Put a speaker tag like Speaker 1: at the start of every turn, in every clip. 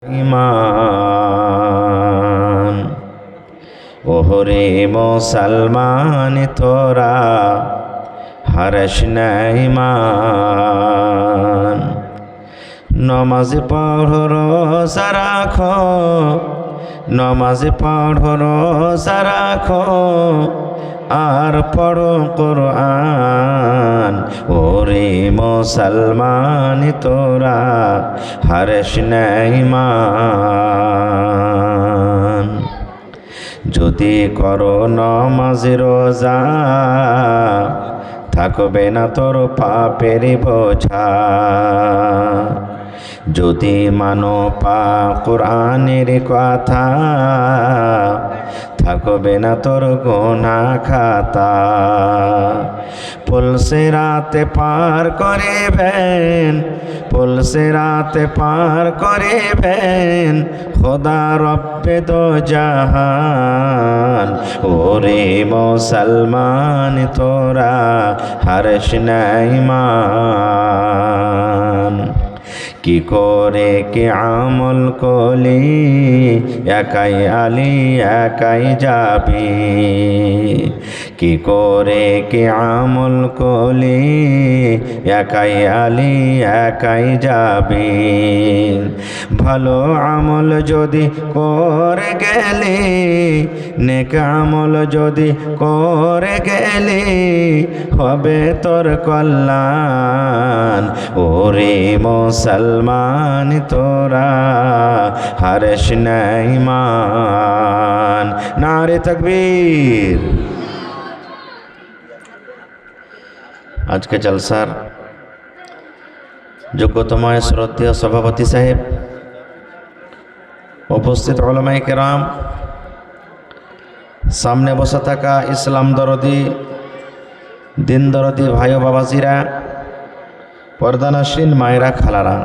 Speaker 1: ইমান ওহরে মুসলমান তোরা হারস না ইমান নমাজ পড়ো রোজা রাখো নমাজ পড়ো রোজা রাখো আর পড়ো কোরআন ওরে মুসলমান তোরা হারস না ইমান যদি করো নমাজ রোজা থাকবে না তোর পাপের বোঝা যদি মানো পাক কোরআনের কথা থাকবে না তোর গুনাহ খাতা পুলসে রাতে পার করিবেন পুলসে রাতে পার করিবেন খোদা রব্বে দো জাহান ওরে মুসলমান তোরা হারস না ইমান কি করে কি আমল কলি একাই আলি একাই যাবি কি করে কি আমল কলি একাই আলি একাই যাবি ভালো আমল যদি করে গেলি নেক আমল যদি করে গেলি হবে তোর কল্যাণ ওরে মুসলমান তোরা হারস না ইমান নারে তাকবীর। আজকে জলসার যোগ্যতময় শ্রদ্ধেয় সভাপতি সাহেব, উপস্থিত উলামায়ে কেরাম, সামনে বসে থাকা ইসলাম দরদি দিন দরদি ভাই ও বাবাজিরা, পর্দানশীল মায়েরা খালারা,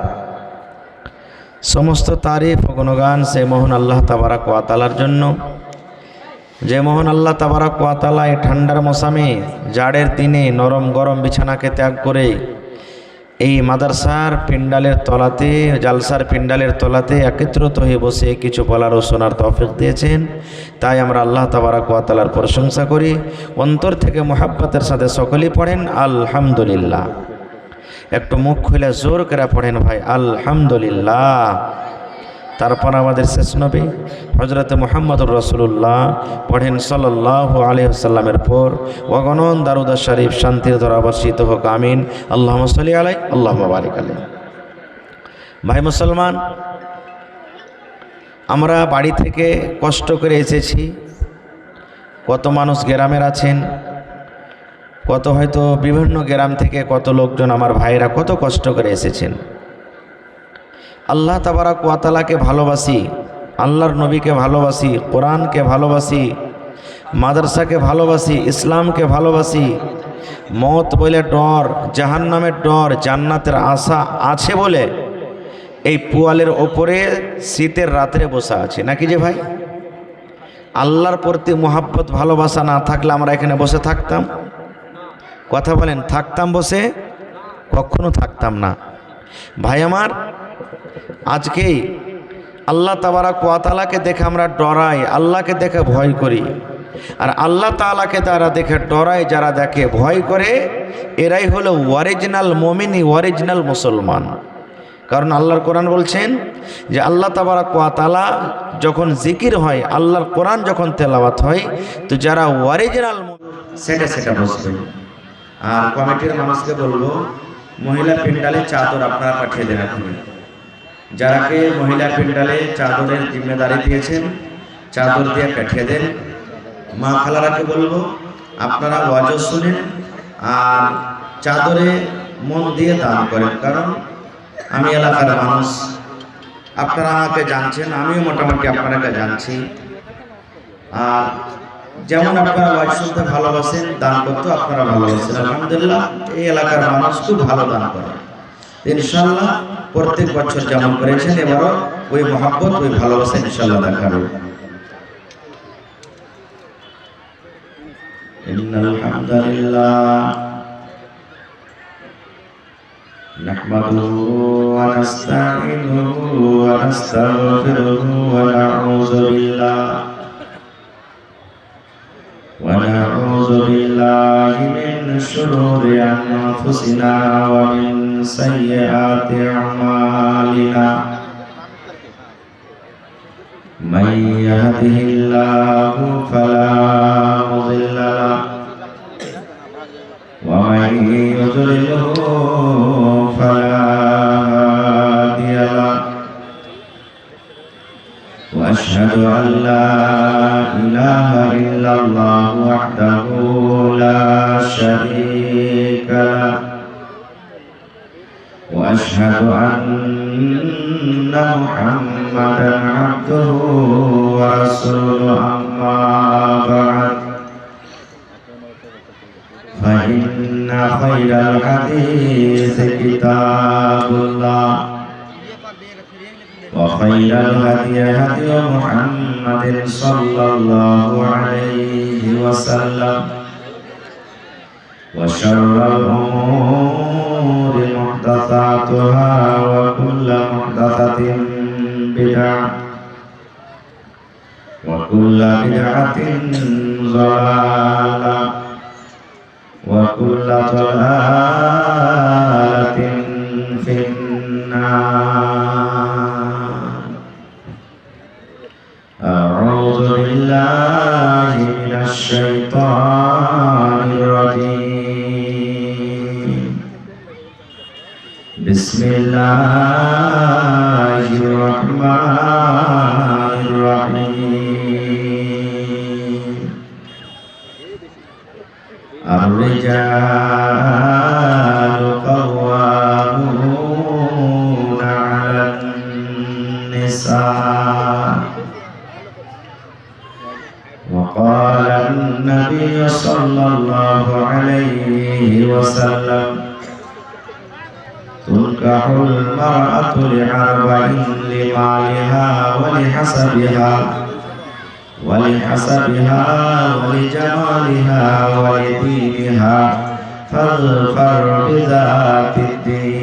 Speaker 1: সমস্ত তারিফ ও গুণগান সে মহান আল্লাহ তাবারাক ওয়া তাআলার জন্য, যে মহান আল্লাহ তাবারাক ওয়া তাআলা এই ঠান্ডার মৌসুমে জাড়ের দিনে নরম গরম বিছানাকে ত্যাগ করে এই মাদ্রাসার পিন্ডালের তলাতে, জালসার পিন্ডালের তলাতে একত্রিত হয়ে বসে কিছু বলার ও শোনার তৌফিক দিয়েছেন। তাই আমরা আল্লাহ তাবারাক ওয়া তাআলার প্রশংসা করি, অন্তর থেকে মুহাব্বতের সাথে সকলেই পড়েন আলহামদুলিল্লাহ। একটু মুখ খুলে জোর করে পড়েন ভাই আলহামদুলিল্লাহ। তারপর আমাদের শেষ নবী হযরত মুহাম্মদুর রাসূলুল্লাহ পড়েন সাল্লাল্লাহু আলাইহি ওয়াসাল্লামের পর অগণন দারুদ শরীফ শান্তির ধারা বর্ষিত হোক, আমিন। আল্লাহুম্মা সাল্লি আলাইহি আল্লাহুম্মা বারিক আলাইহি। ভাই মুসলমান, আমরা বাড়ি থেকে কষ্ট করে এসেছি। কত মানুষ গ্রামের আছেন, কত হয়তো বিভিন্ন গ্রাম থেকে কত লোকজন আমার ভাইরা কত কষ্ট করে এসেছেন। আল্লাহ তাবারাক ওয়া তাআলাকে ভালোবাসি, আল্লাহর নবীকে ভালোবাসি, কোরআনকে ভালোবাসি, মাদ্রাসাকে ভালোবাসি, ইসলামকে ভালোবাসি। মত বলে ডর, জাহান্নামের ডর, জান্নাতের আশা আছে বলে এই পুয়ালের ওপরে শীতের রাত্রে বসা আছে, নাকি যে ভাই? আল্লাহর প্রতি মুহাব্বত ভালোবাসা না থাকলে আমরা এখানে বসে থাকতাম? কথা বলেন, থাকতাম বসে? কখনো থাকতাম না। ভাই আমার, আজকেই আল্লাহ তাবারাক ওয়া তাআলাকে দেখে আমরা ডরাই, আল্লাহকে দেখে ভয় করি। আর আল্লাহ তাআলাকে যারা দেখে ডরায়, যারা দেখে ভয় করে, এরাই হলো অরিজিনাল মুমিন, অরিজিনাল মুসলমান। কারণ আল্লাহর কোরআন বলছেন যে আল্লাহ তাবারাক ওয়া তাআলা যখন জিকির হয়, আল্লাহর কোরআন যখন তেলাওয়াত হয়, তো যারা অরিজিনাল সেটা বসবে। আর কমিটির মানুষকে বলবো, মহিলা পিন্ডালে চাদর আপনারা পাঠিয়ে দেন। এখন যারাকে মহিলা পিন্ডালে চাদরের জিম্মেদারি দিয়েছেন, চাদর দিয়ে পাঠিয়ে দেন। মা খালারাকে বলবো, আপনারা ওয়াজ শুনেন আর চাদরে মন দিয়ে দান করেন। কারণ আমি এলাকার মানুষ, আপনারা আমাকে জানছেন, আমিও মোটামুটি আপনাকে জানছি। আর যেমন আপনারা ওয়াজ শুনতে ভালোবাসেন, দান করতে আপনারা ভালোবাসেন। আলহামদুলিল্লাহ, এই এলাকার মানুষ খুব ভালো দান করে। ইনশাআল্লাহ প্রত্যেক বছর যেমন করেছেন, এবারও ওই মহব্বত, ওই ভালোবাসা ইনশাআল্লাহ দেখাবে। ইন্নাল হামদুলিল্লাহ نحمده ونستعينه ونستغفره ونعوذ بالله من شرور أنفسنا ومن سيئات أعمالنا من يهده الله فلا مضل له ومن يضلله فلا هادي له وأشهد أن لا إله إلا الله وحده لا شريك له وأشهد أن محمدا عبده ورسوله أما بعد فإن خير الحديث كتاب الله وخير الهدي هدي محمد صلى الله عليه وسلم وشر الأمور محدثاتها وكل محدثة بدعة وكل بدعة ضلالة وكل ضلالة في النار. أعوذ بالله من الشيطان الرجيم. بسم الله الرحمن الرحيم. الرجال قوامون على النساء وقال النبي صلى الله عليه وسلم تنكح المرأة لأربع: لمالها ولحسبها ولجمالها ولدينها فاظفر بذات الدين